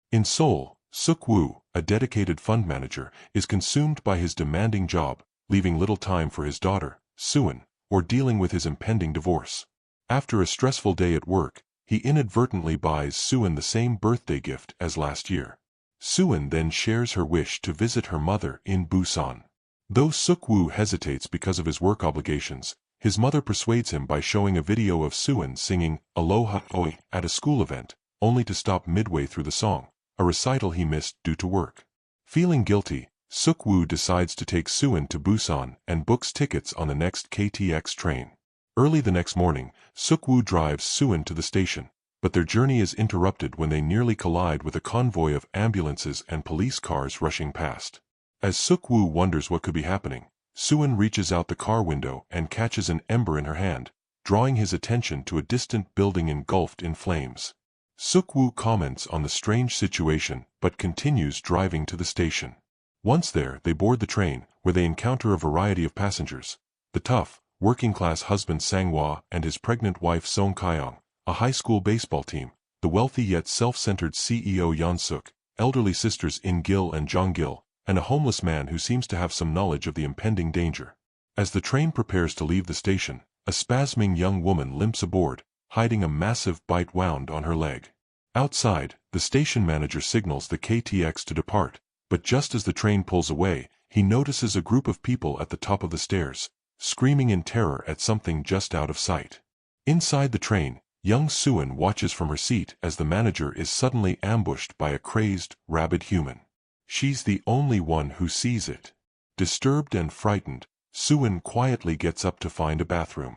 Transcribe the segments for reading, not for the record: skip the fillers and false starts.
In Seoul, Suk-woo, a dedicated fund manager, is consumed by his demanding job, leaving little time for his daughter, Suin, or dealing with his impending divorce. After a stressful day at work, he inadvertently buys Suin the same birthday gift as last year. Suin then shares her wish to visit her mother in Busan. Though Suk-woo hesitates because of his work obligations, his mother persuades him by showing a video of Suin singing Aloha Oi at a school event, only to stop midway through the song, a recital he missed due to work. Feeling guilty, Suk-woo decides to take Suin to Busan and books tickets on the next KTX train. Early the next morning, Suk-woo drives Suin to the station, but their journey is interrupted when they nearly collide with a convoy of ambulances and police cars rushing past. As Suk-woo wonders what could be happening, Suin reaches out the car window and catches an ember in her hand, drawing his attention to a distant building engulfed in flames. Suk-woo comments on the strange situation but continues driving to the station. Once there, they board the train, where they encounter a variety of passengers. The tough, working-class husband Sang-hwa and his pregnant wife Song Kyung, a high school baseball team, the wealthy yet self-centered CEO Yeon-suk, elderly sisters In-gil and Jong-gil, and a homeless man who seems to have some knowledge of the impending danger. As the train prepares to leave the station, a spasming young woman limps aboard, hiding a massive bite wound on her leg. Outside, the station manager signals the KTX to depart, but just as the train pulls away, he notices a group of people at the top of the stairs, screaming in terror at something just out of sight. Inside the train, young Suin watches from her seat as the manager is suddenly ambushed by a crazed, rabid human. She's the only one who sees it. Disturbed and frightened, Suin quietly gets up to find a bathroom.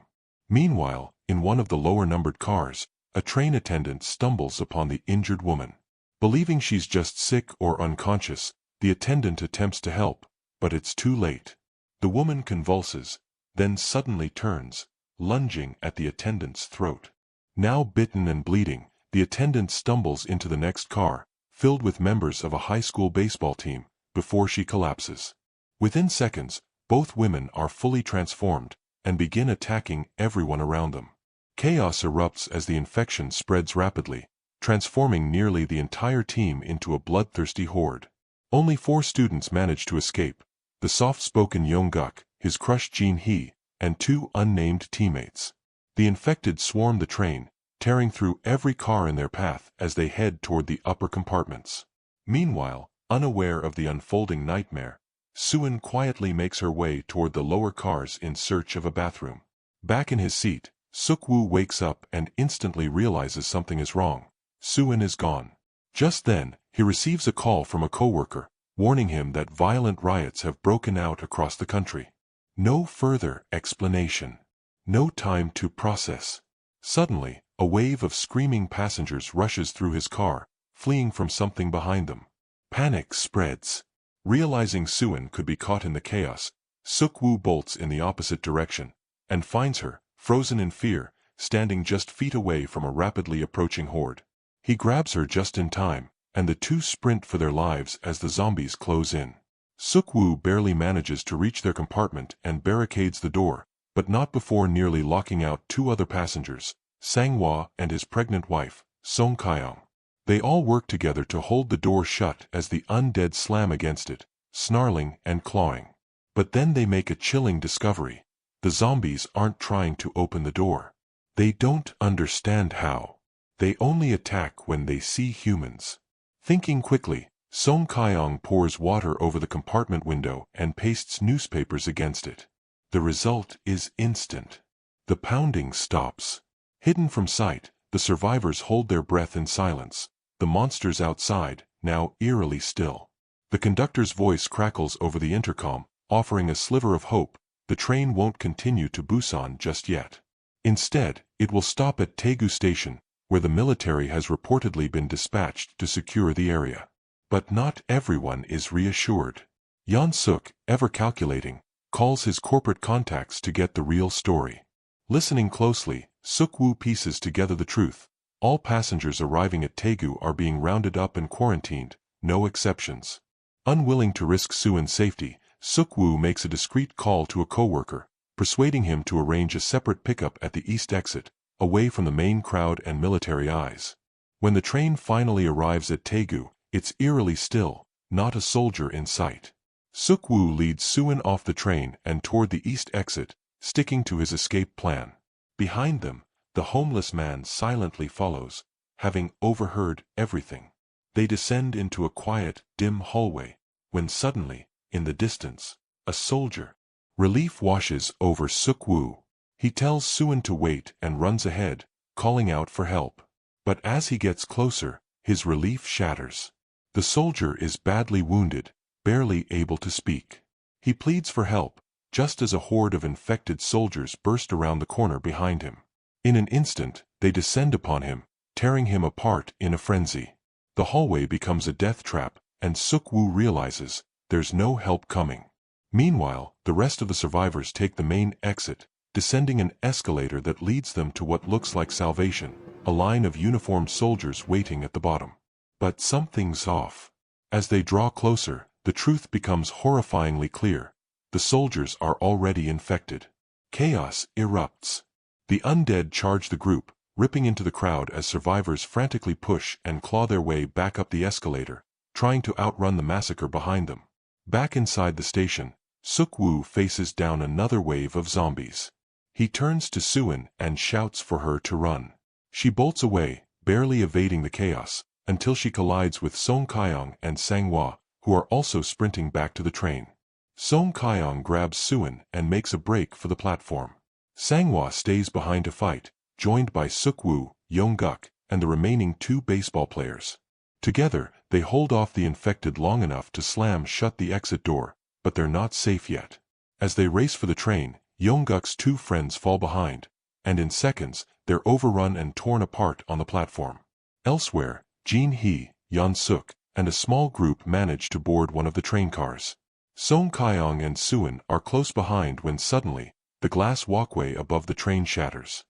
Meanwhile, in one of the lower-numbered cars, a train attendant stumbles upon the injured woman. Believing she's just sick or unconscious, the attendant attempts to help, but it's too late. The woman convulses, then suddenly turns, lunging at the attendant's throat. Now bitten and bleeding, the attendant stumbles into the next car, filled with members of a high school baseball team, before she collapses. Within seconds, both women are fully transformed and begin attacking everyone around them. Chaos erupts as the infection spreads rapidly, transforming nearly the entire team into a bloodthirsty horde. Only 4 students manage to escape: the soft-spoken Yong-guk, his crush Jin-hee, and 2 unnamed teammates. The infected swarm the train, tearing through every car in their path as they head toward the upper compartments. Meanwhile, unaware of the unfolding nightmare, Suin quietly makes her way toward the lower cars in search of a bathroom. Back in his seat, Suk-woo wakes up and instantly realizes something is wrong. Suin is gone. Just then, he receives a call from a coworker, warning him that violent riots have broken out across the country. No further explanation. No time to process. Suddenly, a wave of screaming passengers rushes through his car, fleeing from something behind them. Panic spreads. Realizing Suin could be caught in the chaos, Suk-woo bolts in the opposite direction, and finds her, frozen in fear, standing just feet away from a rapidly approaching horde. He grabs her just in time, and the two sprint for their lives as the zombies close in. Suk-woo barely manages to reach their compartment and barricades the door, but not before nearly locking out 2 other passengers, Sang-hwa and his pregnant wife, Song Kyung. They all work together to hold the door shut as the undead slam against it, snarling and clawing. But then they make a chilling discovery. The zombies aren't trying to open the door. They don't understand how. They only attack when they see humans. Thinking quickly, Song Kyung pours water over the compartment window and pastes newspapers against it. The result is instant. The pounding stops. Hidden from sight, the survivors hold their breath in silence, the monsters outside, now eerily still. The conductor's voice crackles over the intercom, offering a sliver of hope. The train won't continue to Busan just yet. Instead, it will stop at Daegu Station, where the military has reportedly been dispatched to secure the area. But not everyone is reassured. Yeon-suk, ever calculating, calls his corporate contacts to get the real story. Listening closely, Suk-woo pieces together the truth. All passengers arriving at Daegu are being rounded up and quarantined, no exceptions. Unwilling to risk Suin's safety, Suk-woo makes a discreet call to a coworker, persuading him to arrange a separate pickup at the east exit, away from the main crowd and military eyes. When the train finally arrives at Daegu, It's eerily still, not a soldier in sight. Suk-woo leads Suin off the train and toward the east exit, sticking to his escape plan. Behind them, the homeless man silently follows, having overheard everything. They descend into a quiet, dim hallway, when suddenly, in the distance, a soldier. Relief washes over Suk-woo. He tells Suin to wait and runs ahead, calling out for help. But as he gets closer, his relief shatters. The soldier is badly wounded, barely able to speak. He pleads for help, just as a horde of infected soldiers burst around the corner behind him. In an instant, they descend upon him, tearing him apart in a frenzy. The hallway becomes a death trap, and Suk-woo realizes there's no help coming. Meanwhile, the rest of the survivors take the main exit, descending an escalator that leads them to what looks like salvation, a line of uniformed soldiers waiting at the bottom. But something's off. As they draw closer, the truth becomes horrifyingly clear. The soldiers are already infected. Chaos erupts. The undead charge the group, ripping into the crowd as survivors frantically push and claw their way back up the escalator, trying to outrun the massacre behind them. Back inside the station, Suk-woo faces down another wave of zombies. He turns to Suin and shouts for her to run. She bolts away, barely evading the chaos, until she collides with Song Kyung and Sang-hwa, who are also sprinting back to the train. Song Kyung grabs Suin and makes a break for the platform. Sang-hwa stays behind to fight, joined by Suk-woo, Yong-guk, and the remaining 2 baseball players. Together, they hold off the infected long enough to slam shut the exit door, but they're not safe yet. As they race for the train, Yong-guk's 2 friends fall behind, and in seconds, they're overrun and torn apart on the platform. Elsewhere, Jin-hee, Yeon-suk, and a small group manage to board one of the train cars. Song Kyung and Suin are close behind when suddenly, the glass walkway above the train shatters.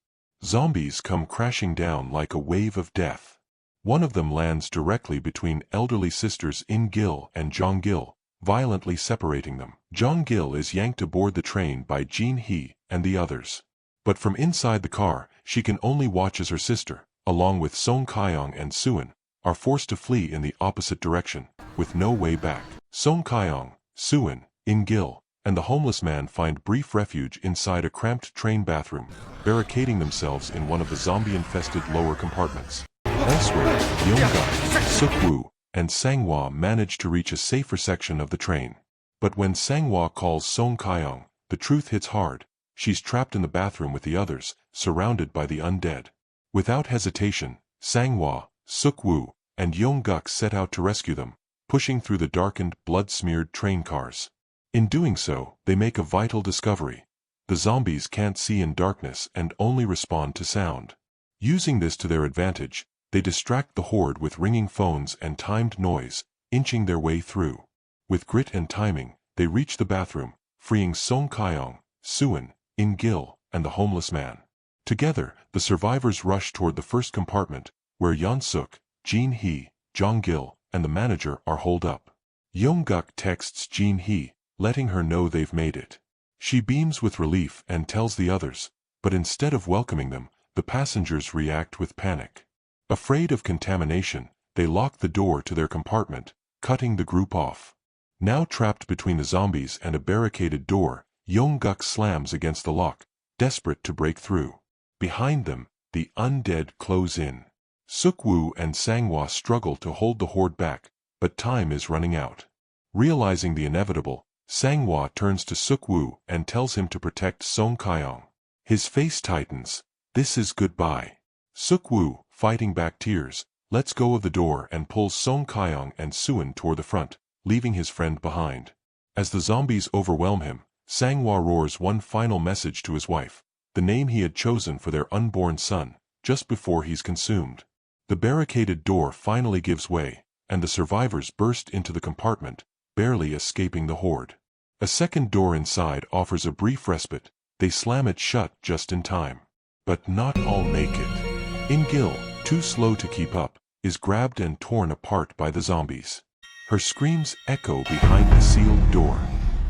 Zombies come crashing down like a wave of death. One of them lands directly between elderly sisters In-gil and Jong-gil, violently separating them. Jong-gil is yanked aboard the train by Jin-hee and the others. But from inside the car, she can only watch as her sister, along with Song Kyung and Suin, are forced to flee in the opposite direction, with no way back. Song Kyung, Suin, In-gil, and the homeless man find brief refuge inside a cramped train bathroom, barricading themselves in one of the zombie-infested lower compartments. Elsewhere, Yong-guk, Suk-woo, and Sang-hwa manage to reach a safer section of the train. But when Sang-hwa calls Song Kyung, the truth hits hard. She's trapped in the bathroom with the others, surrounded by the undead. Without hesitation, Sang-hwa, Suk-woo, and Yong-guk set out to rescue them, pushing through the darkened, blood-smeared train cars. In doing so, they make a vital discovery. The zombies can't see in darkness and only respond to sound. Using this to their advantage, they distract the horde with ringing phones and timed noise, inching their way through. With grit and timing, they reach the bathroom, freeing Song Kyung, Suin, In-gil, and the homeless man. Together, the survivors rush toward the first compartment, where Yeon-suk, Jin-hee, Jong-gil, and the manager are holed up. Yong-guk texts Jin-hee, letting her know they've made it. She beams with relief and tells the others, but instead of welcoming them, the passengers react with panic. Afraid of contamination, they lock the door to their compartment, cutting the group off. Now trapped between the zombies and a barricaded door, Yong-guk slams against the lock, desperate to break through. Behind them, the undead close in. Suk-woo and Sang-hwa struggle to hold the horde back, but time is running out. Realizing the inevitable, Sang-hwa turns to Suk-woo and tells him to protect Song Kyung. His face tightens. This is goodbye. Suk-woo, fighting back tears, lets go of the door and pulls Song Kyung and Suin toward the front, leaving his friend behind. As the zombies overwhelm him, Sang-hwa roars one final message to his wife, the name he had chosen for their unborn son, just before he's consumed. The barricaded door finally gives way, and the survivors burst into the compartment, barely escaping the horde. A second door inside offers a brief respite. They slam it shut just in time. But not all make it. In-gil, too slow to keep up, is grabbed and torn apart by the zombies. Her screams echo behind the sealed door.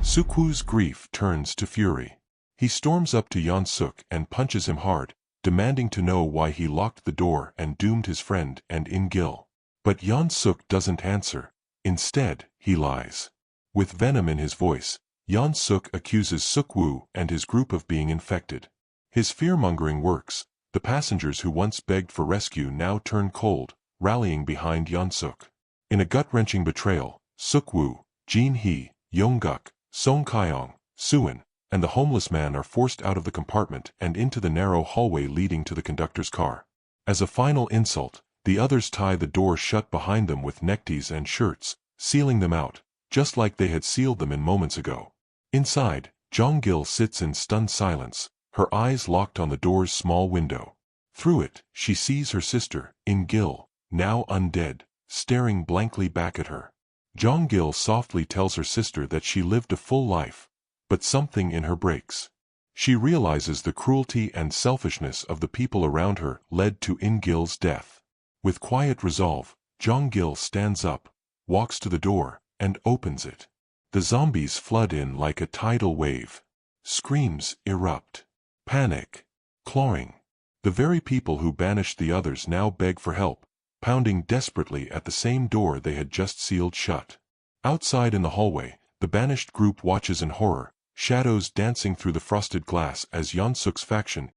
Suk-woo's grief turns to fury. He storms up to Yeon-suk and punches him hard, demanding to know why he locked the door and doomed his friend and In-gil. But Yeon-suk doesn't answer. Instead, he lies. With venom in his voice, Yeon-suk accuses Suk-woo and his group of being infected. His fear-mongering works. The passengers who once begged for rescue now turn cold, rallying behind Yeon-suk. In a gut-wrenching betrayal, Suk-woo, Jin-hee, Yong-guk, Song Kyung, Suin, and the homeless man are forced out of the compartment and into the narrow hallway leading to the conductor's car. As a final insult, the others tie the door shut behind them with neckties and shirts, sealing them out, just like they had sealed them in moments ago. Inside, Jong-gil sits in stunned silence, her eyes locked on the door's small window. Through it, she sees her sister, In-gil, now undead, staring blankly back at her. Jong-gil softly tells her sister that she lived a full life, but something in her breaks. She realizes the cruelty and selfishness of the people around her led to In-gil's death. With quiet resolve, Jong-gil stands up, walks to the door, and opens it. The zombies flood in like a tidal wave. Screams erupt. Panic. Clawing. The very people who banished the others now beg for help, pounding desperately at the same door they had just sealed shut. Outside in the hallway, the banished group watches in horror, shadows dancing through the frosted glass as Yeon-suk's faction